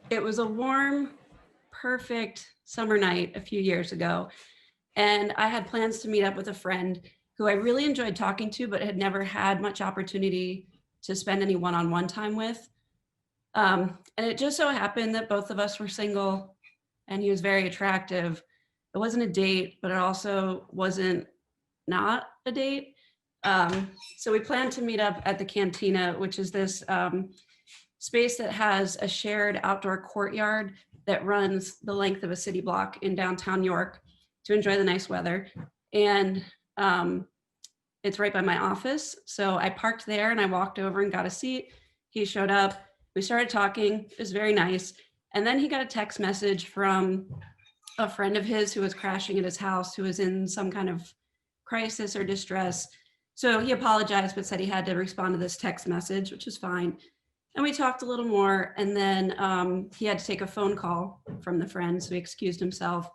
It was a warm, perfect summer night a few years ago. And I had plans to meet up with a friend who I really enjoyed talking to, but had never had much opportunity to spend any one on one time with. And it just so happened that both of us were single and he was very attractive. It wasn't a date, but it also wasn't not a date. So we planned to meet up at the Cantina, which is this space that has a shared outdoor courtyard that runs the length of a city block in downtown York to enjoy the nice weather. And it's right by my office. So I parked there and I walked over and got a seat. He showed up. We started talking. It was very nice. And then he got a text message from a friend of his who was crashing at his house, who was in some kind of crisis or distress. So he apologized, but said he had to respond to this text message, which is fine. And we talked a little more. And then he had to take a phone call from the friend. So he excused himself.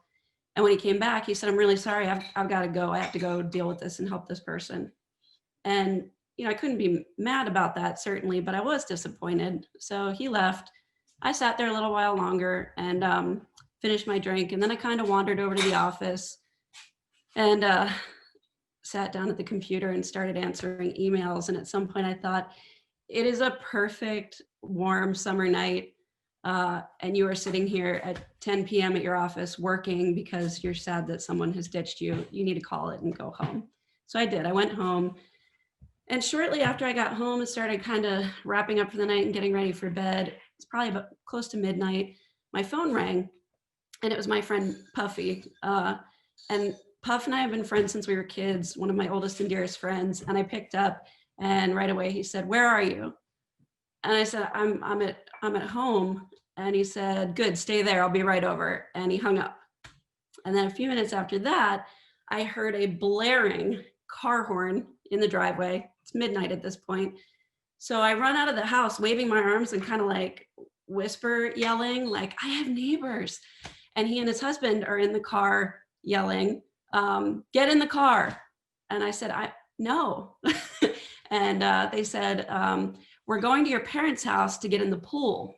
And when he came back, he said, I'm really sorry. I've got to go. I have to go deal with this and help this person. And, I couldn't be mad about that, certainly, but I was disappointed. So he left. I sat there a little while longer and finished my drink. And then I kind of wandered over to the office and sat down at the computer and started answering emails. And at some point I thought, it is a perfect warm summer night. And you are sitting here at 10 p.m. at your office working because you're sad that someone has ditched you. You need to call it and go home. So I did. I went home. And shortly after I got home and started kind of wrapping up for the night and getting ready for bed, it's probably about close to midnight, my phone rang and it was my friend Puffy. And Puff and I have been friends since we were kids, one of my oldest and dearest friends. And I picked up and right away he said, where are you? And I said, I'm at home. And he said, good, stay there. I'll be right over. And he hung up. And then a few minutes after that, I heard a blaring car horn in the driveway. It's midnight at this point. So I run out of the house, waving my arms and kind of like whisper yelling, like, I have neighbors. And he and his husband are in the car yelling, get in the car. And I said, no. And they said, we're going to your parents' house to get in the pool.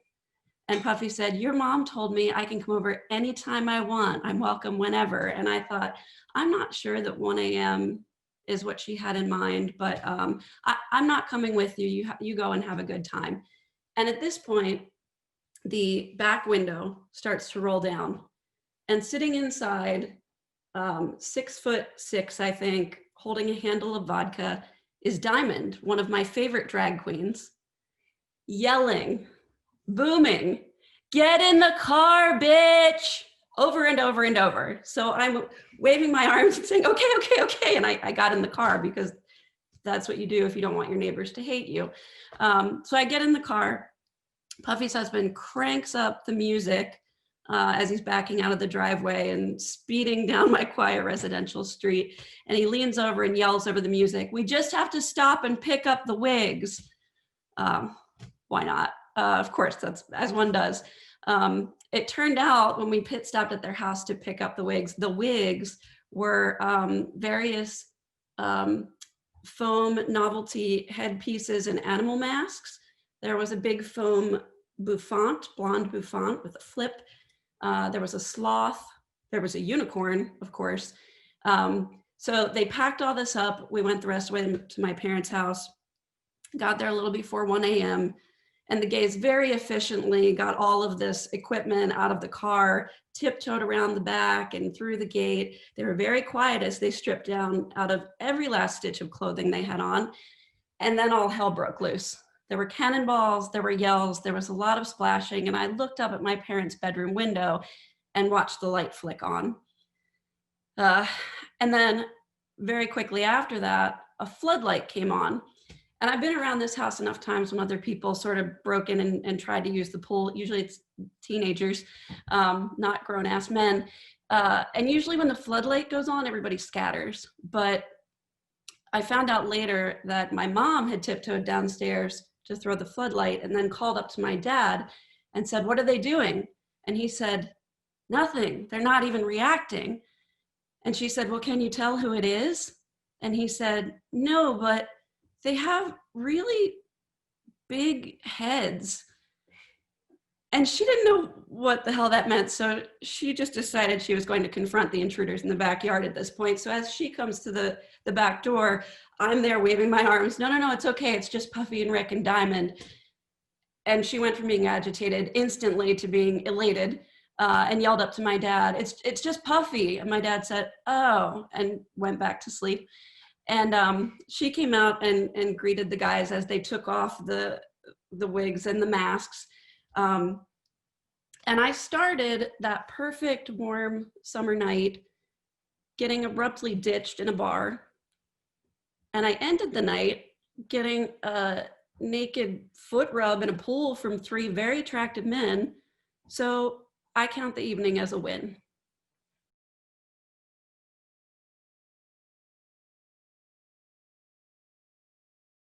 And Puffy said, your mom told me I can come over anytime I want. I'm welcome whenever. And I thought, I'm not sure that 1 a.m. is what she had in mind, but I'm not coming with you. You go and have a good time. And at this point, the back window starts to roll down. And sitting inside, 6'6", I think, holding a handle of vodka, is Diamond, one of my favorite drag queens, yelling, booming, get in the car, bitch, over and over and over. So I'm waving my arms and saying, okay. And I got in the car because that's what you do if you don't want your neighbors to hate you. So I get in the car. Puffy's husband cranks up the music as he's backing out of the driveway and speeding down my quiet residential street. And he leans over and yells over the music, we just have to stop and pick up the wigs. Why not? Of course, that's as one does. It turned out when we pit stopped at their house to pick up the wigs were various foam novelty headpieces and animal masks. There was a big foam bouffant, blonde bouffant with a flip. There was a sloth. There was a unicorn, of course. So they packed all this up. We went the rest of the way to my parents' house, got there a little before 1 a.m. And the gays very efficiently got all of this equipment out of the car, tiptoed around the back and through the gate. They were very quiet as they stripped down out of every last stitch of clothing they had on. And then all hell broke loose. There were cannonballs, there were yells, there was a lot of splashing. And I looked up at my parents' bedroom window and watched the light flick on. And then very quickly after that, a floodlight came on. And I've been around this house enough times when other people sort of broke in and tried to use the pool. Usually it's teenagers, not grown-ass men. And usually when the floodlight goes on, everybody scatters. But I found out later that my mom had tiptoed downstairs to throw the floodlight and then called up to my dad and said, what are they doing? And he said, nothing. They're not even reacting. And she said, well, can you tell who it is? And he said, no, but they have really big heads. And she didn't know what the hell that meant. So she just decided she was going to confront the intruders in the backyard at this point. So as she comes to the back door, I'm there waving my arms. No, no, no, it's okay. It's just Puffy and Rick and Diamond. And she went from being agitated instantly to being elated, and yelled up to my dad, it's just Puffy. And my dad said, oh, and went back to sleep. And she came out and greeted the guys as they took off the wigs and the masks. And I started that perfect warm summer night getting abruptly ditched in a bar. And I ended the night getting a naked foot rub in a pool from 3 very attractive men. So I count the evening as a win.